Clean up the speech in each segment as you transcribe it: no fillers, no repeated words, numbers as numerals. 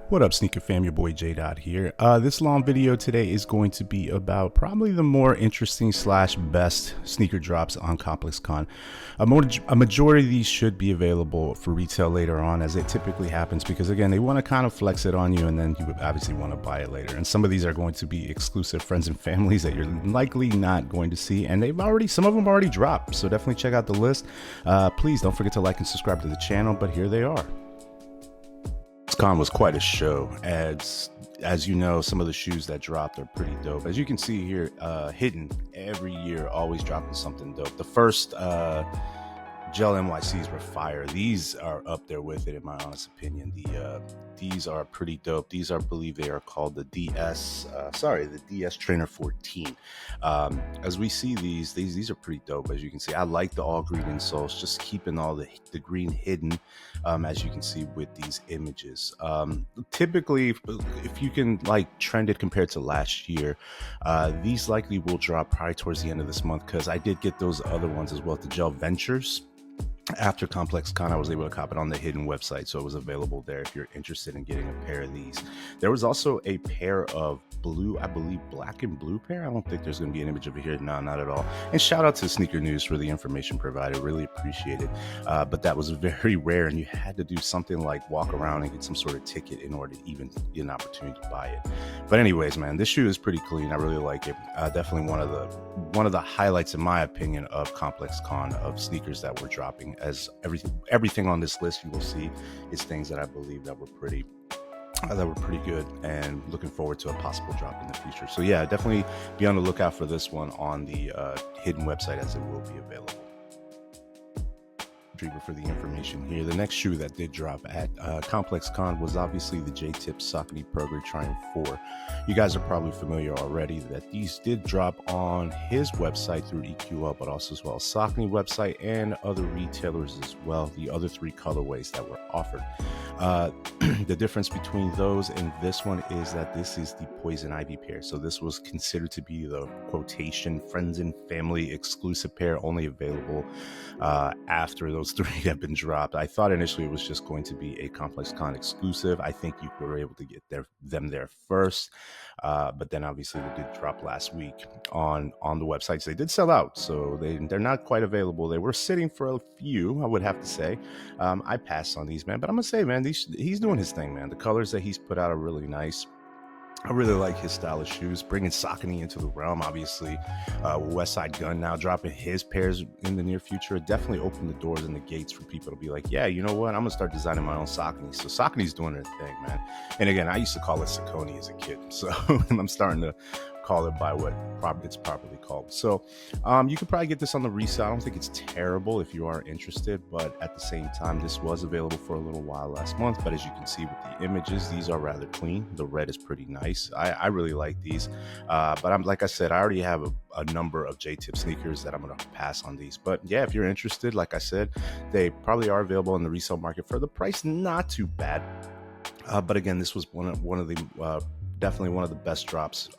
What up, sneaker fam? Your boy J Dot here. This long video today is going to be about probably the more interesting slash best sneaker drops on ComplexCon. A majority of these should be available for retail later on, as it typically happens, because again, they want to kind of flex it on you, and then you would obviously want to buy it later. And some of these are going to be exclusive friends and families that you're likely not going to see, and some of them already dropped. So definitely check out the list. Please don't forget to like and subscribe to the channel. But here they are. Con was quite a show. As you know, some of the shoes that dropped are pretty dope. As you can see here, Hidden every year always dropping something dope. The first gel NYCs were fire. These are up there with it, in my honest opinion. These are pretty dope. These are, I believe they are called the DS Trainer 14. As we see these are pretty dope. As you can see, I like the all green insoles, just keeping all the green hidden, as you can see with these images. Typically, if you can like trend it compared to last year, these likely will drop probably towards the end of this month, because I did get those other ones as well, the Gel Ventures. After ComplexCon, I was able to cop it on the Hidden website, so it was available there if you're interested in getting a pair of these. There was also a pair of blue, I believe black and blue pair. I don't think there's going to be an image of it here. No, not at all. And shout out to Sneaker News for the information provided. Really appreciate it. But that was very rare, and you had to do something like walk around and get some sort of ticket in order to even get an opportunity to buy it. But anyways, man, this shoe is pretty clean. I really like it. Definitely one of the highlights, in my opinion, of ComplexCon, of sneakers that were dropping. As everything on this list you will see is things that I believe that were pretty good, and looking forward to a possible drop in the future. So yeah, definitely be on the lookout for this one on the Hidden website, as it will be available. For the information here, the next shoe that did drop at ComplexCon was obviously the J-Tip Saucony Prograde Triumph 4. You guys are probably familiar already that these did drop on his website through EQL, but also as well as Saucony website and other retailers as well. The other three colorways that were offered. The difference between those and this one is that this is the Poison Ivy pair. So this was considered to be the quotation friends and family exclusive pair, only available after those three have been dropped. I thought initially it was just going to be a ComplexCon exclusive. I think you were able to get them there first, but then obviously they did drop last week on the websites. They did sell out, so they're not quite available. They were sitting for a few, I would have to say. I passed on these, man, but I'm gonna say, man, he's doing his thing, man. The colors that he's put out are really nice. I really like his style of shoes, bringing Saucony into the realm. Obviously, West Side Gun now dropping his pairs in the near future. It definitely opened the doors and the gates for people to be like, yeah, you know what? I'm going to start designing my own Saucony. So Saucony's doing their thing, man. And again, I used to call it Saucony as a kid. So I'm starting to call it by what it's properly called. So you could probably get this on the resale. I don't think it's terrible if you are interested, but at the same time, this was available for a little while last month. But as you can see with the images, these are rather clean. The red is pretty nice. I really like these, but I'm like I said, I already have a number of J-Tip sneakers that I'm going to pass on these. But yeah, if you're interested, like I said, they probably are available in the resale market for the price not too bad. But again, this was definitely one of the best drops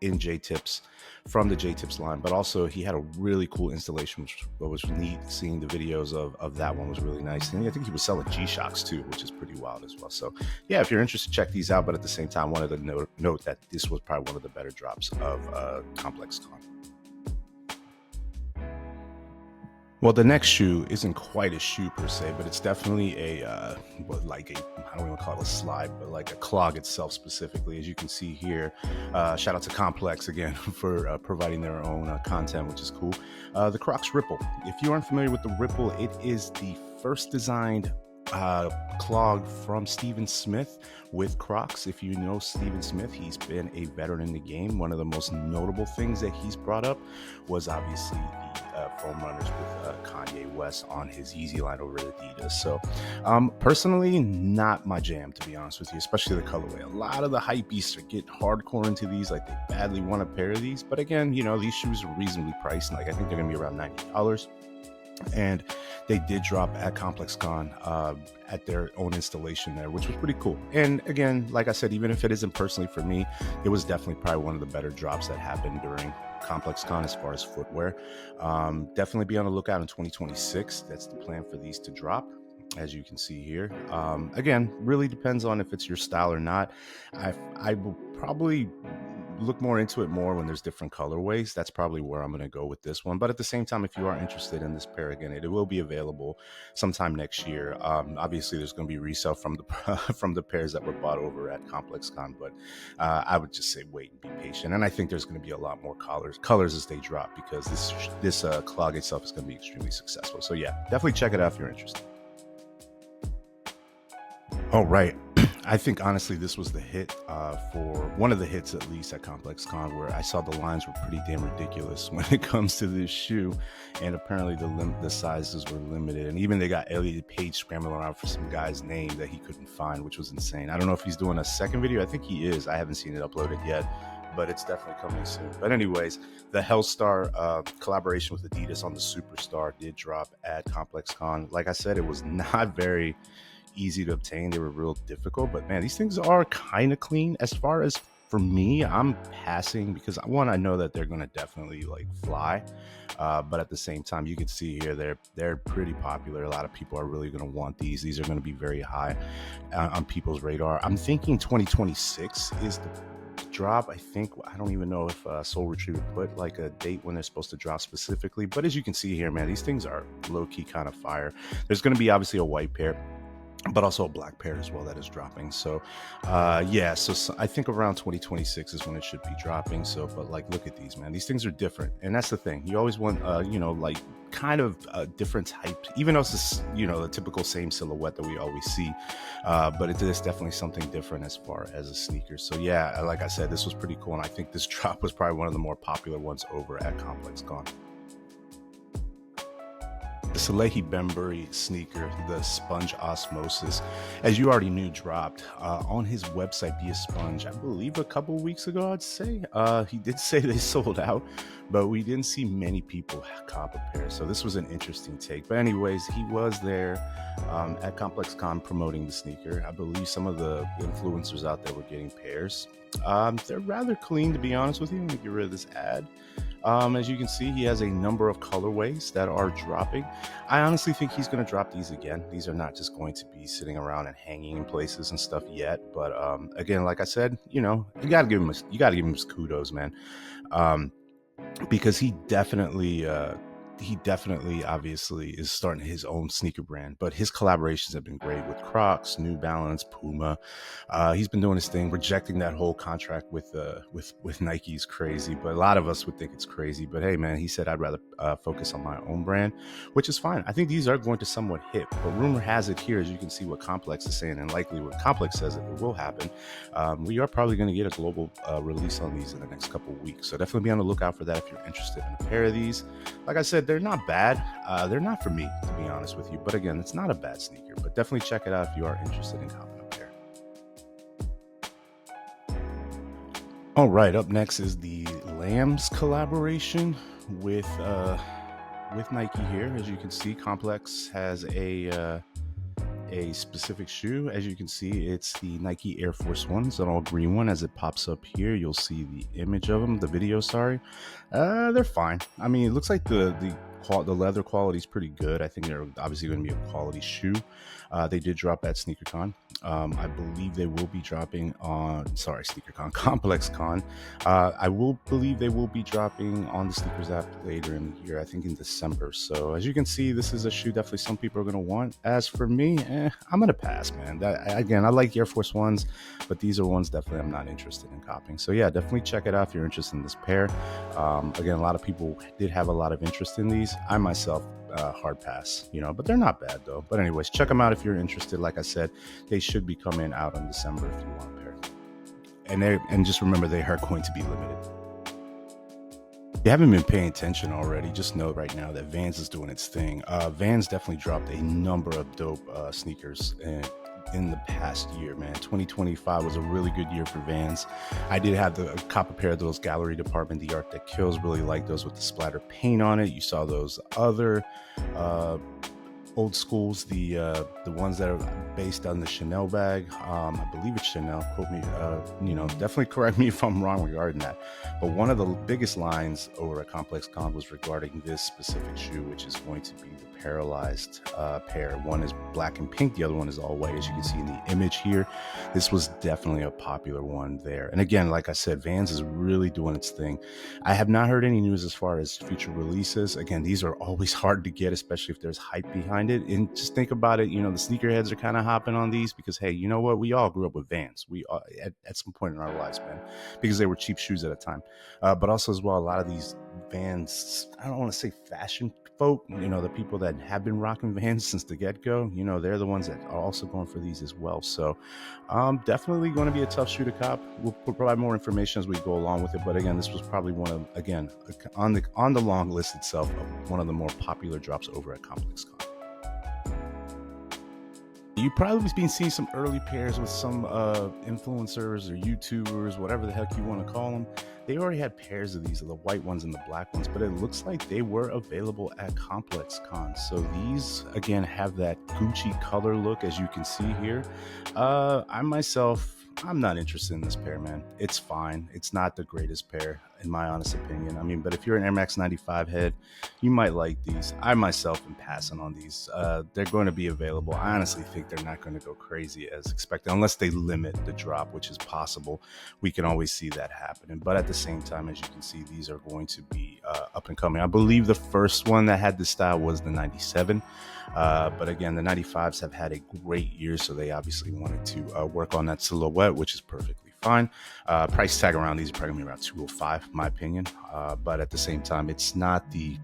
in J-Tips from the J-Tips line. But also he had a really cool installation, which was neat. Seeing the videos of that one was really nice. And I think he was selling G-Shocks too, which is pretty wild as well. So yeah, if you're interested, check these out. But at the same time, wanted to note that this was probably one of the better drops of ComplexCon. Well, the next shoe isn't quite a shoe per se, but it's definitely I don't even call it a slide, but like a clog itself specifically. As you can see here, shout out to Complex again for providing their own content, which is cool. The Crocs Ripple. If you aren't familiar with the Ripple, it is the first designed clog from Steven Smith with Crocs. If you know Steven Smith, he's been a veteran in the game. One of the most notable things that he's brought up was obviously the foam runners with Kanye West on his Yeezy line over at Adidas. So personally, not my jam, to be honest with you, especially the colorway. A lot of the hype beasts are getting hardcore into these, like they badly want a pair of these. But again, you know, these shoes are reasonably priced. Like I think they're gonna be around $90. And they did drop at ComplexCon at their own installation there, which was pretty cool. And again, like I said, even if it isn't personally for me, it was definitely probably one of the better drops that happened during ComplexCon as far as footwear. Definitely be on the lookout in 2026. That's the plan for these to drop. as you can see here. Again, really depends on if it's your style or not. I will probably look more into it more when there's different colorways. That's probably where I'm going to go with this one. But at the same time, if you are interested in this pair, again, it will be available sometime next year. Obviously, there's going to be resale from the from the pairs that were bought over at ComplexCon, but I would just say wait and be patient. And I think there's going to be a lot more colors as they drop, because this clog itself is going to be extremely successful. So yeah, definitely check it out if you're interested. All right. I think honestly this was the hit for one of the hits, at least at ComplexCon, where I saw the lines were pretty damn ridiculous when it comes to this shoe, and apparently the sizes were limited, and even they got Elliot Page scrambling around for some guy's name that he couldn't find, which was insane. I don't know if he's doing a second video. I think he is. I haven't seen it uploaded yet, but it's definitely coming soon. But anyways, the Hellstar collaboration with Adidas on the Superstar did drop at ComplexCon. Like I said, it was not very easy to obtain. They were real difficult, but man, these things are kind of clean. As far as for me, I'm passing, because one, I know that they're going to definitely like fly, but at the same time, you can see here they're pretty popular. A lot of people are really going to want these are going to be very high on people's radar. I'm thinking 2026 is the drop. I don't even know if Soul Retriever put like a date when they're supposed to drop specifically, but as you can see here, man, these things are low-key kind of fire. There's going to be obviously a white pair, but also a black pair as well that is dropping. So yeah, so I think around 2026 is when it should be dropping. So, but like, look at these, man, these things are different, and that's the thing. You always want like kind of different type, even though it's the typical same silhouette that we always see, but it is definitely something different as far as a sneaker. So yeah, like I said, this was pretty cool, and I think this drop was probably one of the more popular ones over at ComplexCon. The Salehi Bembury sneaker, the Sponge Osmosis, as you already knew, dropped on his website via Sponge, I believe a couple weeks ago, I'd say. He did say they sold out, but we didn't see many people cop a pair. So this was an interesting take. But anyways, he was there at ComplexCon promoting the sneaker. I believe some of the influencers out there were getting pairs. They're rather clean, to be honest with you. Let me get rid of this ad. As you can see, he has a number of colorways that are dropping. I honestly think he's going to drop these again. These are not just going to be sitting around and hanging in places and stuff yet. But again, like I said, you gotta give him his kudos, man, because he definitely obviously is starting his own sneaker brand, but his collaborations have been great with Crocs, New Balance, Puma. He's been doing his thing. Rejecting that whole contract with Nike is crazy, but a lot of us would think it's crazy. But hey, man, he said, I'd rather focus on my own brand, which is fine. I think these are going to somewhat hit, but rumor has it here, as you can see what Complex is saying, and likely what Complex says it will happen. We are probably going to get a global release on these in the next couple of weeks. So definitely be on the lookout for that if you're interested in a pair of these. Like I said, they're not bad. They're not for me, to be honest with you. But again, it's not a bad sneaker. But definitely check it out if you are interested in copping a pair. All right, up next is the Lambs collaboration with Nike here. As you can see, Complex has a specific shoe. As you can see, it's the Nike Air Force Ones, an all green one. As it pops up here, you'll see the image of them, the video, sorry. They're fine. I mean, it looks like the leather quality is pretty good. I think they're obviously going to be a quality shoe. They did drop at SneakerCon. I believe they will be dropping on, SneakerCon, ComplexCon. I will believe they will be dropping on the Sneakers app later in the year, I think in December. So as you can see, this is a shoe definitely some people are going to want. As for me, I'm going to pass, man. Again, I like Air Force Ones, but these are ones definitely I'm not interested in copying. So yeah, definitely check it out if you're interested in this pair. Again, a lot of people did have a lot of interest in these. I myself, hard pass, but they're not bad though. But anyways, check them out if you're interested. Like I said, they should be coming out in December if you want a pair. And just remember, they are going to be limited. If you haven't been paying attention already, just know right now that Vans is doing its thing. Vans definitely dropped a number of dope sneakers in the past year, man. 2025 was a really good year for Vans. I did have the copper pair of those Gallery Department, the Art That Kills. Really like those with the splatter paint on it. You saw those other old schools, the ones that are based on the Chanel bag. I believe it's Chanel. Quote me, definitely correct me if I'm wrong regarding that. But one of the biggest lines over at ComplexCon was regarding this specific shoe, which is going to be the paralyzed pair. One is black and pink, the other one is all white, as you can see in the image here. This was definitely a popular one there. And again, like I said, Vans is really doing its thing. I have not heard any news as far as future releases. Again, these are always hard to get, especially if there's hype behind it. And just think about it, the sneakerheads are kind of hopping on these because, hey, you know what? We all grew up with Vans. We all, at some point in our lives, man, because they were cheap shoes at a time. But also as well, a lot of these Vans, I don't want to say fashion folk, the people that have been rocking Vans since the get-go, they're the ones that are also going for these as well. So definitely going to be a tough shoe to cop. We'll provide more information as we go along with it. But again, this was probably one of, again, on the long list itself of one of the more popular drops over at ComplexCon. You've probably been seeing some early pairs with some influencers or YouTubers, whatever the heck you want to call them. They already had pairs of these, the white ones and the black ones, but it looks like they were available at ComplexCon. So these, again, have that Gucci color look, as you can see here. I'm not interested in this pair, man. It's fine. It's not the greatest pair, in my honest opinion. But if you're an Air Max 95 head, you might like these. I myself am passing on these. They're going to be available. I honestly think they're not going to go crazy as expected, unless they limit the drop, which is possible. We can always see that happening. But at the same time, as you can see, these are going to be up and coming. I believe the first one that had this style was the 97. But again, the 95s have had a great year, so they obviously wanted to work on that silhouette, which is perfectly fine. Price tag around these are probably around $205, in my opinion. But at the same time, it's not the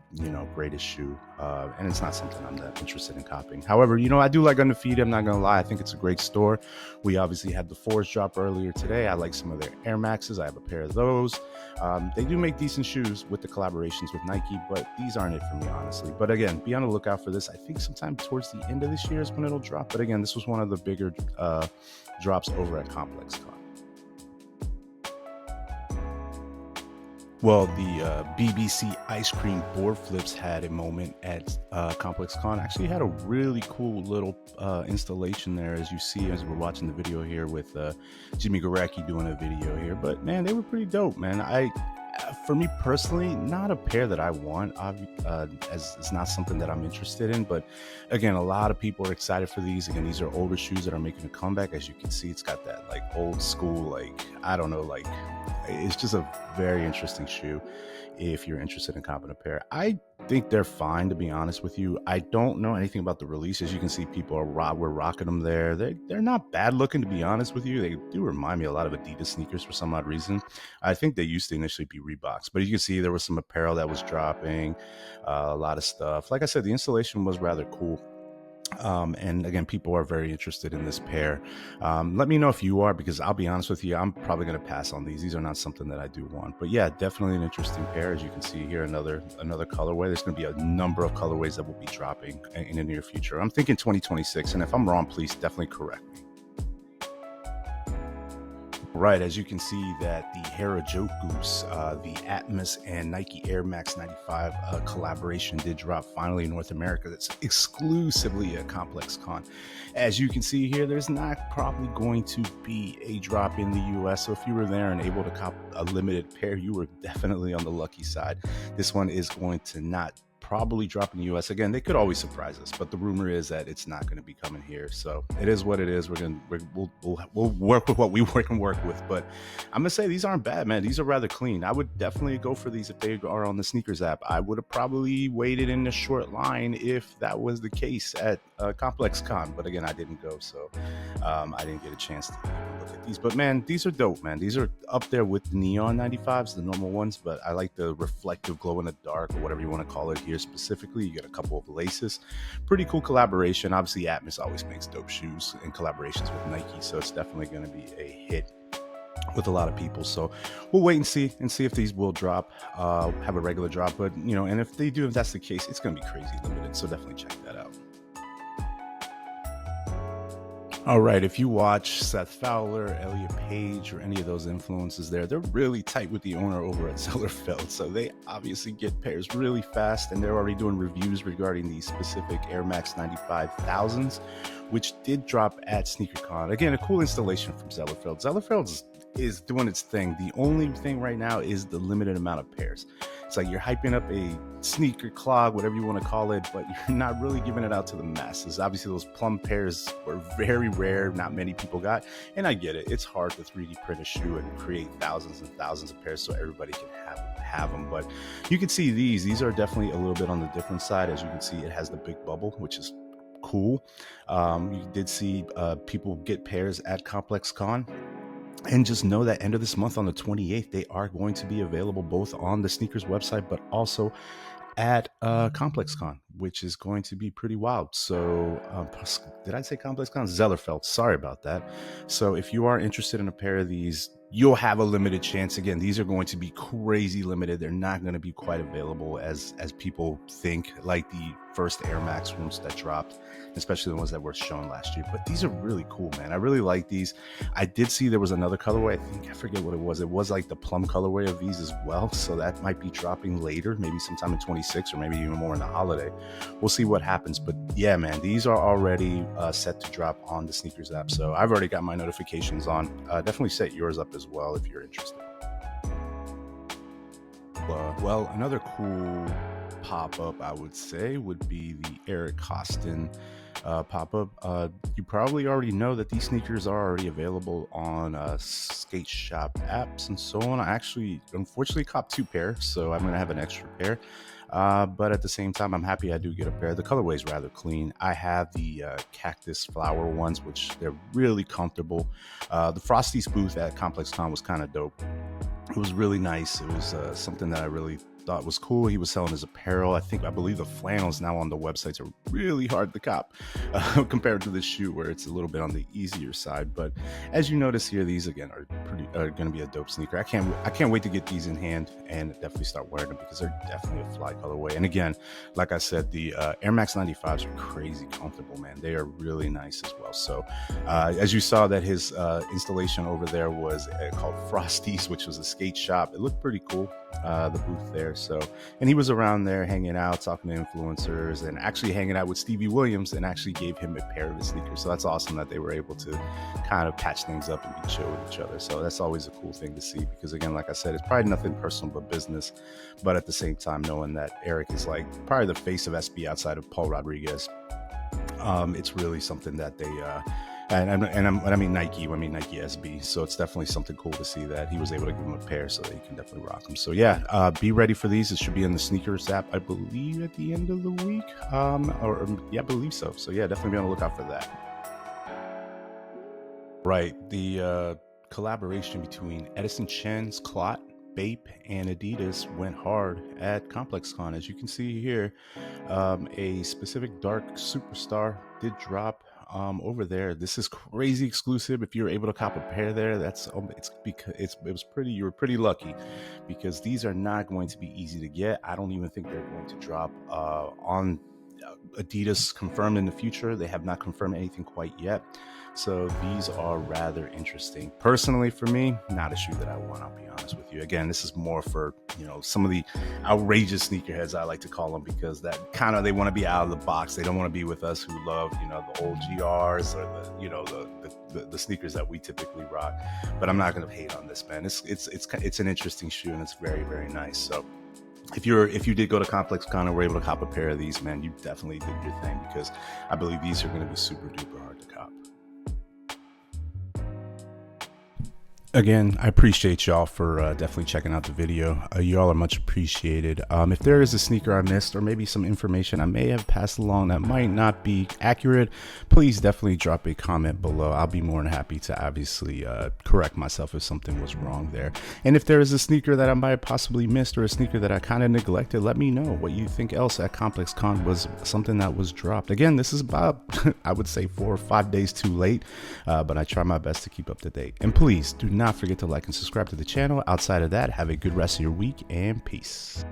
greatest shoe, and it's not something I'm that interested in copying. However, I do like Undefeated. I'm not gonna lie. I think it's a great store. We obviously had the Force drop earlier today. I like some of their Air Maxes. I have a pair of those. They do make decent shoes with the collaborations with Nike, but these aren't it for me, honestly. But again, be on the lookout for this. I think sometime towards the end of this year is when it'll drop. But again, this was one of the bigger drops over at ComplexCon. Well, the BBC ice cream board flips had a moment at ComplexCon. Actually had a really cool little installation there, as you see as we're watching the video here with Jimmy Garacki doing a video here. But man, they were pretty dope, man. For me personally, not a pair that I want, as it's not something that I'm interested in. But again, a lot of people are excited for these. Again, these are older shoes that are making a comeback. As you can see, it's got that like old school, it's just a very interesting shoe if you're interested in copping a pair. I think they're fine, to be honest with you. I don't know anything about the release. As you can see, people we're rocking them there. They're not bad looking, to be honest with you. They do remind me a lot of Adidas sneakers for some odd reason. I think they used to initially be Reeboks, but you can see there was some apparel that was dropping, a lot of stuff. Like I said, the installation was rather cool. And again, people are very interested in this pair. Let me know if you are, because I'll be honest with you, I'm probably going to pass on these. These are not something that I do want. But yeah, definitely an interesting pair. As you can see here, another colorway. There's going to be a number of colorways that will be dropping in the near future. I'm thinking 2026, and if I'm wrong, please definitely correct me. Right, as you can see that the Harajuku's, the Atmos and Nike Air Max 95 collaboration did drop finally in North America. That's exclusively at ComplexCon. As you can see here, there's not probably going to be a drop in the US. So if you were there and able to cop a limited pair, you were definitely on the lucky side. This one is going to not probably drop in the US. Again, they could always surprise us, but the rumor is that it's not going to be coming here. So it is what it is. We'll work with what we can work with. But I'm gonna say these aren't bad, man. These are rather clean. I would definitely go for these if they are on the sneakers app. I would have probably waited in a short line if that was the case at ComplexCon. But again, I didn't go, so I didn't get a chance to even look at these. But man, these are dope, man. These are up there with the neon 95s, the normal ones. But I like the reflective glow in the dark, or whatever you want to call it here. Specifically, you get a couple of laces. Pretty cool collaboration. Obviously, Atmos always makes dope shoes in collaborations with Nike, so it's definitely going to be a hit with a lot of people. So we'll wait and see if these will drop, have a regular drop. But and if they do, if that's the case, it's going to be crazy limited. So definitely check that out. All right, if you watch Seth Fowler, Elliot Page, or any of those influencers there, they're really tight with the owner over at Zellerfeld. So they obviously get pairs really fast, and they're already doing reviews regarding the specific Air Max 95,000s, which did drop at SneakerCon. Again, a cool installation from Zellerfeld. Zellerfeld is doing its thing. The only thing right now is the limited amount of pairs. It's like you're hyping up a sneaker clog, whatever you want to call it, but you're not really giving it out to the masses. Obviously, those plum pairs were very rare. Not many people got, and I get it. It's hard to 3D print a shoe and create thousands and thousands of pairs so everybody can have them. But you can see these are definitely a little bit on the different side. As you can see, it has the big bubble, which is cool. You did see people get pairs at ComplexCon. And just know that end of this month on the 28th, they are going to be available both on the sneakers website, but also at ComplexCon, which is going to be pretty wild. So did I say ComplexCon? Zellerfeld. Sorry about that. So if you are interested in a pair of these, you'll have a limited chance. Again, these are going to be crazy limited. They're not going to be quite available as people think, like the first Air Max ones that dropped, especially the ones that were shown last year. But these are really cool, man. I really like these. I did see there was another colorway. I forget what it was. It was like the plum colorway of these as well. So that might be dropping later, maybe sometime in 26 or maybe even more in the holiday. We'll see what happens. But yeah, man, these are already set to drop on the sneakers app. So I've already got my notifications on. Definitely set yours up as well if you're interested. Well, another cool pop-up I would say would be the Eric Costin pop-up. You probably already know that these sneakers are already available on skate shop apps and so on. I actually unfortunately copped 2 pairs, so I'm gonna have an extra pair. But at the same time, I'm happy I do get a pair. The colorway is rather clean. I have the cactus flower ones, which they're really comfortable. The Frosty's booth at ComplexCon was kind of dope. It was really nice. It was something that I really thought was cool. He was selling his apparel. I believe the flannels now on the websites are really hard to cop compared to the shoe, where it's a little bit on the easier side. But as you notice here, these again are going to be a dope sneaker. I can't wait to get these in hand and definitely start wearing them, because they're definitely a fly colorway. And again, like I said, the Air Max 95s are crazy comfortable, man. They are really nice as well. So as you saw, that his installation over there was called Frosty's, which was a skate shop. It looked pretty cool, the booth there. So, and he was around there hanging out, talking to influencers, and actually hanging out with Stevie Williams, and actually gave him a pair of his sneakers. So that's awesome that they were able to kind of patch things up and be chill with each other. So that's always a cool thing to see, because again, like I said, it's probably nothing personal but business. But at the same time, knowing that Eric is like probably the face of SB outside of Paul Rodriguez, it's really something that they when I mean Nike SB. So it's definitely something cool to see that he was able to give him a pair so that he can definitely rock them. So yeah, be ready for these. It should be in the sneakers app, I believe, at the end of the week. I believe so. So yeah, definitely be on the lookout for that. Right, the collaboration between Edison Chen's Clot, Bape, and Adidas went hard at ComplexCon. As you can see here, a specific dark superstar did drop over there. This is crazy exclusive. If you're able to cop a pair there, it's because you were pretty lucky, because these are not going to be easy to get. I don't even think they're going to drop on Adidas confirmed in the future. They have not confirmed anything quite yet. So these are rather interesting. Personally, for me, not a shoe that I want, I'll be honest with you. Again, this is more for, some of the outrageous sneakerheads, I like to call them, because that kind of, they want to be out of the box. They don't want to be with us who love, the old GRs or the sneakers that we typically rock. But I'm not going to hate on this, man. It's an interesting shoe, and it's very, very nice. So if you did go to ComplexCon and were able to cop a pair of these, man, you definitely did your thing, because I believe these are going to be super duper hard to cop. Again, I appreciate y'all for definitely checking out the video. Y'all are much appreciated. If there is a sneaker I missed, or maybe some information I may have passed along that might not be accurate, please definitely drop a comment below. I'll be more than happy to obviously correct myself if something was wrong there. And if there is a sneaker that I might have possibly missed, or a sneaker that I kind of neglected, let me know what you think else at ComplexCon was something that was dropped. Again, this is about, I would say, 4 or 5 days too late, but I try my best to keep up to date. And please do not forget to like and subscribe to the channel. Outside of that, have a good rest of your week, and peace.